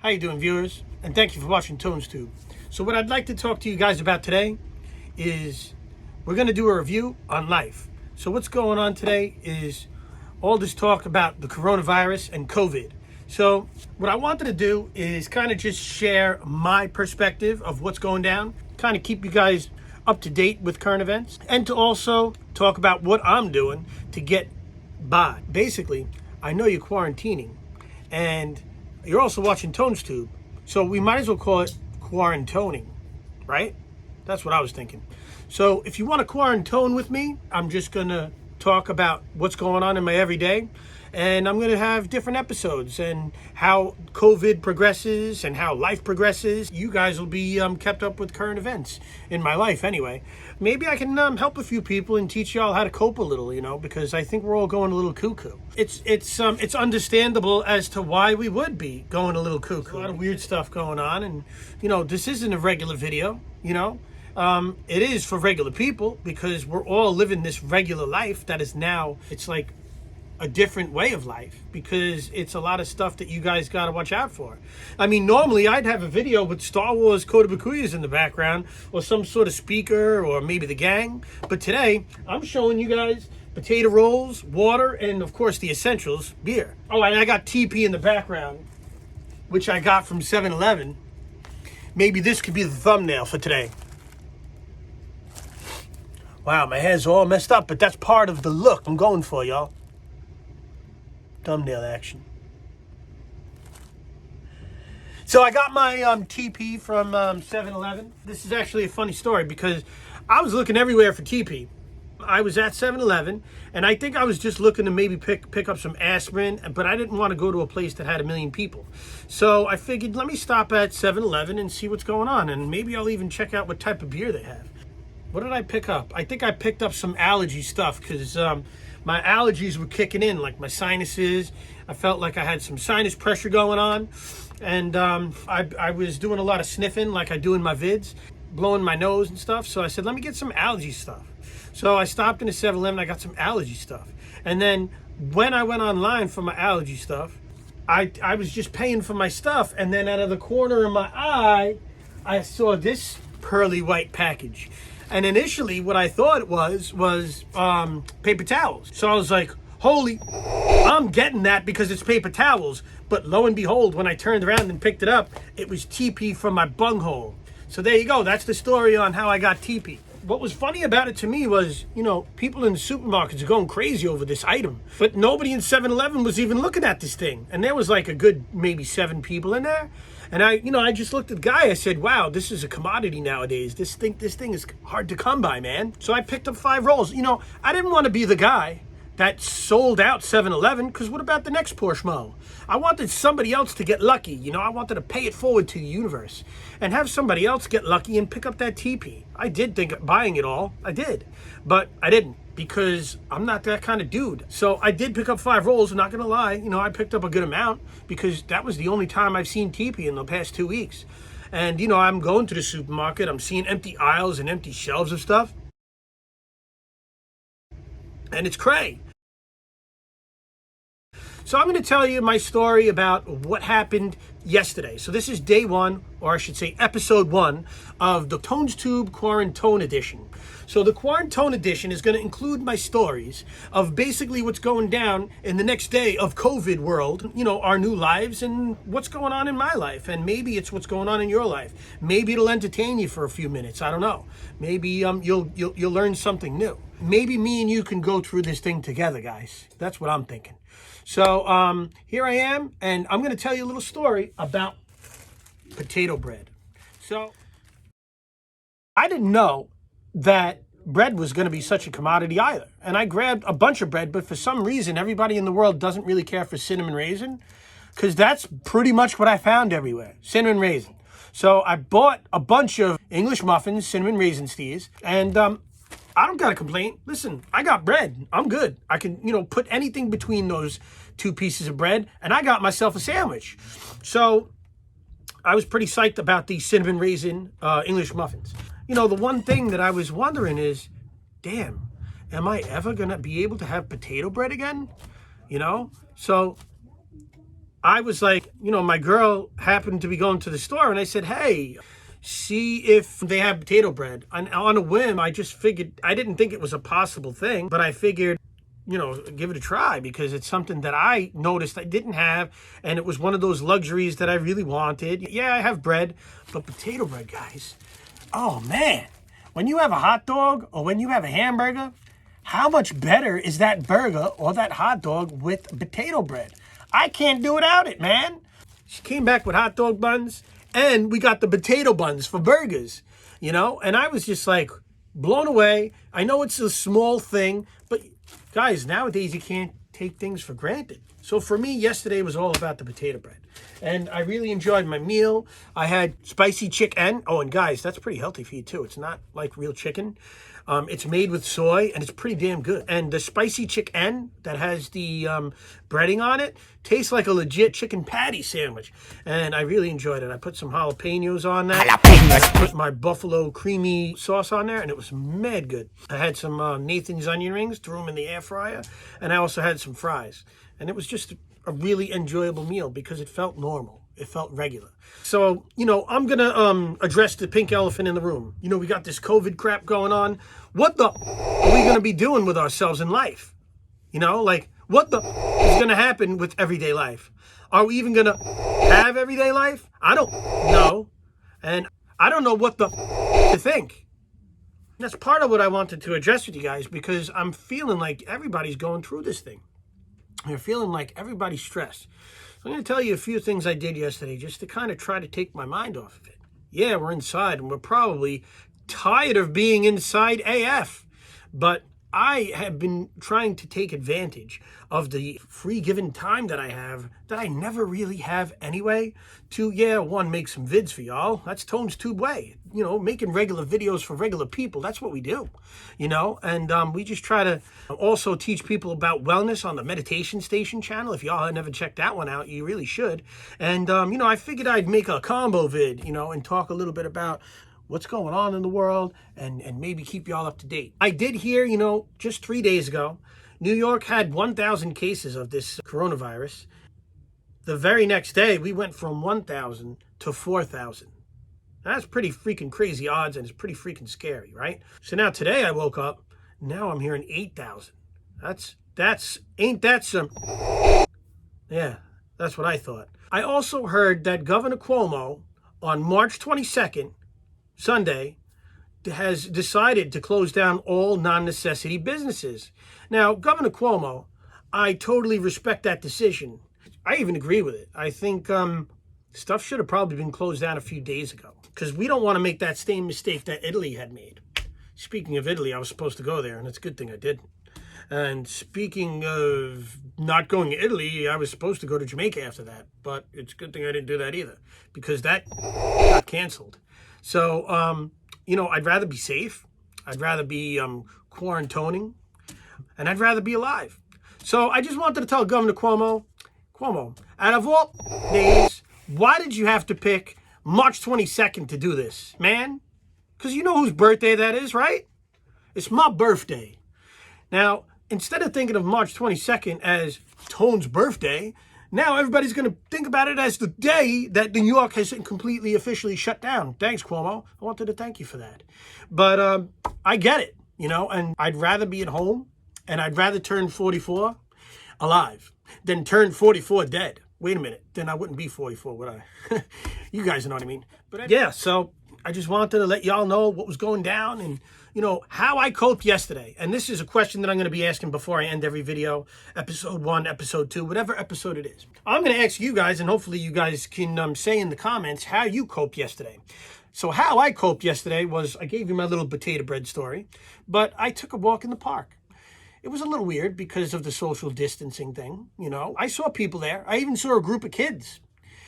How you doing, viewers? And thank you for watching TonesTube. So what I'd like to talk to you guys about today is we're going to do a review on life. So what's going on today is all this talk about the coronavirus and COVID. So what I wanted to do is kind of just share my perspective of what's going down, kind of keep you guys up to date with current events, and to also talk about what I'm doing to get by. Basically, I know you're quarantining, and you're also watching TonesTube, so we might as well call it quarantoning, right? That's what I was thinking. So if you want to quarantone with me, I'm just going to talk about what's going on in my everyday, and I'm going to have different episodes and how COVID progresses and how life progresses. You guys will be kept up with current events in my life anyway. Maybe I can help a few people and teach y'all how to cope a little, because I think we're all going a little cuckoo. It's understandable as to why we would be going a little cuckoo. A lot of weird stuff going on, and this isn't a regular video, it is for regular people because we're all living this regular life that is now, it's like a different way of life because it's a lot of stuff that you guys got to watch out for. I mean, normally I'd have a video with Star Wars Kodabakuyas in the background or some sort of speaker or maybe the gang. But today I'm showing you guys potato rolls, water, and of course the essentials, beer. Oh, and I got TP in the background, which I got from 7-Eleven. Maybe this could be the thumbnail for today. Wow, my hair's all messed up, but that's part of the look I'm going for, y'all. Thumbnail action. So I got my TP from 7-Eleven. This is actually a funny story because I was looking everywhere for TP. I was at 7-Eleven, and I think I was just looking to maybe pick up some aspirin, but I didn't want to go to a place that had 1 million people. So I figured, let me stop at 7-Eleven and see what's going on, and maybe I'll even check out what type of beer they have. What did I pick up? I think I picked up some allergy stuff because my allergies were kicking in, like my sinuses. I felt like I had some sinus pressure going on. And I was doing a lot of sniffing like I do in my vids, blowing my nose and stuff. So I said, let me get some allergy stuff. So I stopped in a 7-Eleven. I got some allergy stuff. And then when I went online for my allergy stuff, I was just paying for my stuff. And then out of the corner of my eye, I saw this pearly white package. And initially, what I thought it was paper towels. So I was like, holy, I'm getting that because it's paper towels. But lo and behold, when I turned around and picked it up, it was TP from my bunghole. So there you go. That's the story on how I got TP. What was funny about it to me was, people in the supermarkets are going crazy over this item. But nobody in 7-Eleven was even looking at this thing. And there was like a good maybe 7 people in there. And I just looked at the guy. I said, wow, this is a commodity nowadays. This thing is hard to come by, man. So I picked up 5 rolls. I didn't want to be the guy that sold out 7-Eleven, because what about the next Porsche? I wanted somebody else to get lucky. I wanted to pay it forward to the universe and have somebody else get lucky and pick up that TP. I did think of buying it all. I did. But I didn't because I'm not that kind of dude. So I did pick up 5 rolls. I'm not going to lie. I picked up a good amount because that was the only time I've seen TP in the past 2 weeks. And, I'm going to the supermarket. I'm seeing empty aisles and empty shelves of stuff. And it's cray. So I'm going to tell you my story about what happened yesterday. So this is day 1, or I should say episode 1 of the TonesTube Quarantone Edition. So the Quarantone Edition is going to include my stories of basically what's going down in the next day of COVID world, our new lives and what's going on in my life. And maybe it's what's going on in your life. Maybe it'll entertain you for a few minutes. I don't know. Maybe you'll learn something new. Maybe me and you can go through this thing together, guys. That's what I'm thinking. So here I am, and I'm going to tell you a little story about potato bread. So I didn't know that bread was going to be such a commodity either. And I grabbed a bunch of bread, but for some reason, everybody in the world doesn't really care for cinnamon raisin, because that's pretty much what I found everywhere, cinnamon raisin. So I bought a bunch of English muffins, cinnamon raisin stees, and I don't got to complain. Listen, I got bread. I'm good. I can, put anything between those 2 pieces of bread, and I got myself a sandwich. So I was pretty psyched about these cinnamon raisin English muffins. The one thing that I was wondering is, damn, am I ever going to be able to have potato bread again? So I was like, my girl happened to be going to the store, and I said, hey, see if they have potato bread. And on a whim, I just figured, I didn't think it was a possible thing, but I figured, give it a try because it's something that I noticed I didn't have, and it was one of those luxuries that I really wanted. Yeah, I have bread, but potato bread, guys. Oh, man. When you have a hot dog or when you have a hamburger, how much better is that burger or that hot dog with potato bread? I can't do without it, man. She came back with hot dog buns, and we got the potato buns for burgers, and I was just like blown away. I know it's a small thing, but guys, nowadays you can't take things for granted. So for me, yesterday was all about the potato bread, and I really enjoyed my meal. I had spicy chicken. Oh, and guys, that's pretty healthy for you too. It's not like real chicken. It's made with soy, and it's pretty damn good. And the spicy chicken that has the breading on it tastes like a legit chicken patty sandwich. And I really enjoyed it. I put some jalapenos on that. I put my buffalo creamy sauce on there, and it was mad good. I had some Nathan's onion rings, threw them in the air fryer, and I also had some fries. And it was just a really enjoyable meal because it felt normal. It felt regular. So, I'm going to address the pink elephant in the room. We got this COVID crap going on. What the are we going to be doing with ourselves in life? What the is going to happen with everyday life? Are we even going to have everyday life? I don't know. And I don't know what to think. That's part of what I wanted to address with you guys because I'm feeling like everybody's going through this thing. I'm feeling like everybody's stressed. So I'm going to tell you a few things I did yesterday just to kind of try to take my mind off of it. Yeah, we're inside and we're probably tired of being inside AF. But I have been trying to take advantage of the free given time that I have that I never really have anyway to, one, make some vids for y'all. That's TonesTube way. Making regular videos for regular people. That's what we do, and we just try to also teach people about wellness on the Meditation Station channel. If y'all have never checked that one out, you really should. And, I figured I'd make a combo vid, and talk a little bit about what's going on in the world and maybe keep y'all up to date. I did hear, just 3 days ago, New York had 1,000 cases of this coronavirus. The very next day, we went from 1,000 to 4,000. That's pretty freaking crazy odds, and it's pretty freaking scary, right? So now today I woke up, now I'm hearing 8,000. Ain't that some... Yeah, that's what I thought. I also heard that Governor Cuomo on March 22nd, Sunday, has decided to close down all non-necessity businesses. Now, Governor Cuomo, I totally respect that decision. I even agree with it. I think stuff should have probably been closed down a few days ago because we don't want to make that same mistake that Italy had made. Speaking of Italy, I was supposed to go there, and it's a good thing I didn't. And speaking of not going to Italy, I was supposed to go to Jamaica after that, but it's a good thing I didn't do that either because that got canceled. So, I'd rather be safe. I'd rather be quarantoning, and I'd rather be alive. So I just wanted to tell Governor Cuomo, out of all days, why did you have to pick March 22nd to do this, man? Because you know whose birthday that is, right? It's my birthday. Now, instead of thinking of March 22nd as Tone's birthday, now everybody's going to think about it as the day that New York has completely officially shut down. Thanks, Cuomo. I wanted to thank you for that. But I get it, and I'd rather be at home, and I'd rather turn 44 alive than turn 44 dead. Wait a minute, then I wouldn't be 44, would I? You guys know what I mean. But yeah, so I just wanted to let y'all know what was going down and, how I coped yesterday. And this is a question that I'm going to be asking before I end every video, episode 1, episode 2, whatever episode it is. I'm going to ask you guys, and hopefully you guys can say in the comments how you coped yesterday. So how I coped yesterday was, I gave you my little potato bread story, but I took a walk in the park. It was a little weird because of the social distancing thing, I saw people there. I even saw a group of kids.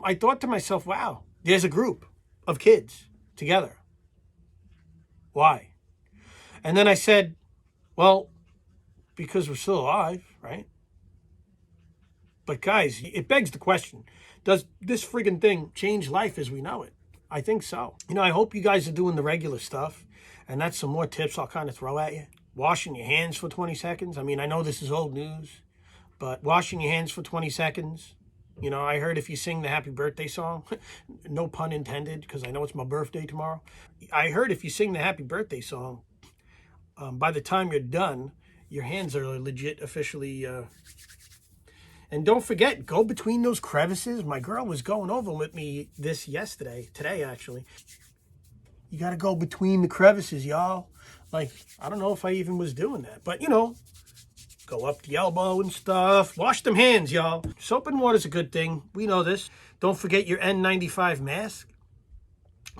I thought to myself, wow, there's a group of kids together. Why? And then I said, well, because we're still alive, right? But guys, it begs the question, does this friggin' thing change life as we know it? I think so. I hope you guys are doing the regular stuff, and that's some more tips I'll kind of throw at you. Washing your hands for 20 seconds. I mean, I know this is old news, but washing your hands for 20 seconds, You know, I heard if you sing the happy birthday song, no pun intended, because I know it's my birthday tomorrow. I heard if you sing the happy birthday song, by the time you're done, your hands are legit officially. And don't forget, go between those crevices. My girl was going over with me today actually. You got to go between the crevices, y'all. Like, I don't know if I even was doing that, but you know, go up the elbow and stuff. Wash them hands, y'all. Soap and water's a good thing. We know this. Don't forget your N95 mask.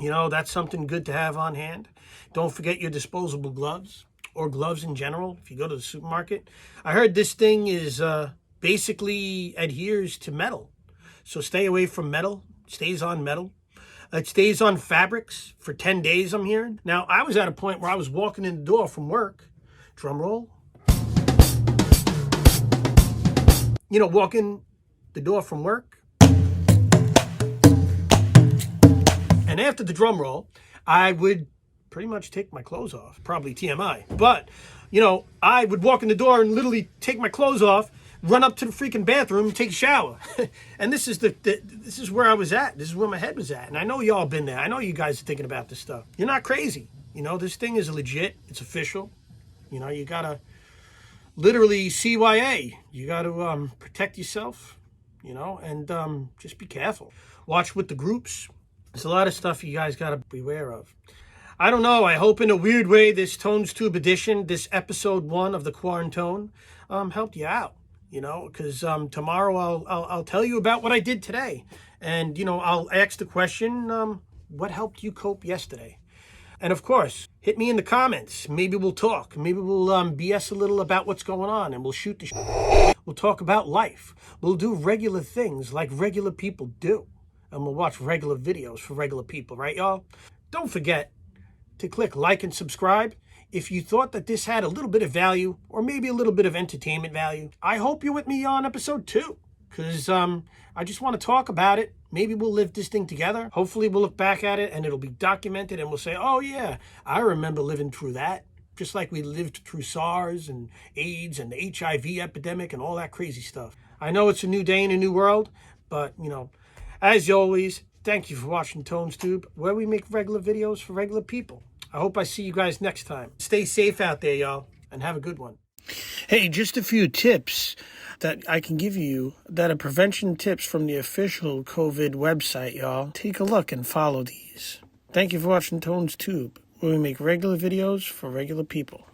You know, that's something good to have on hand. Don't forget your disposable gloves, or gloves in general if you go to the supermarket. I heard this thing is basically adheres to metal. So stay away from metal. Stays on metal. It stays on fabrics for 10 days, I'm hearing. Now, I was at a point where I was walking in the door from work. Drum roll. You know, walking the door from work. And after the drum roll, I would pretty much take my clothes off. Probably TMI. But, you know, I would walk in the door and literally take my clothes off, run up to the freaking bathroom and take a shower. And this is this is where I was at. This is where my head was at. And I know y'all been there. I know you guys are thinking about this stuff. You're not crazy. You know, this thing is legit. It's official. You know, you gotta literally CYA. You gotta protect yourself, you know, and just be careful. Watch with the groups. There's a lot of stuff you guys gotta beware of. I don't know. I hope in a weird way this TonesTube edition, this episode 1 of the Quarantone, helped you out. You know, because tomorrow I'll tell you about what I did today. And, you know, I'll ask the question, what helped you cope yesterday? And, of course, hit me in the comments. Maybe we'll talk. Maybe we'll BS a little about what's going on, and we'll shoot the shit. We'll talk about life. We'll do regular things like regular people do. And we'll watch regular videos for regular people, right, y'all? Don't forget to click like and subscribe. If you thought that this had a little bit of value, or maybe a little bit of entertainment value, I hope you're with me on episode 2, because I just want to talk about it. Maybe we'll live this thing together. Hopefully we'll look back at it and it'll be documented and we'll say, oh yeah, I remember living through that. Just like we lived through SARS and AIDS and the HIV epidemic and all that crazy stuff. I know it's a new day in a new world, but you know, as always, thank you for watching TonesTube, where we make regular videos for regular people. I hope I see you guys next time. Stay safe out there, y'all, and have a good one. Hey, just a few tips that I can give you that are prevention tips from the official COVID website, y'all. Take a look and follow these. Thank you for watching TonesTube, where we make regular videos for regular people.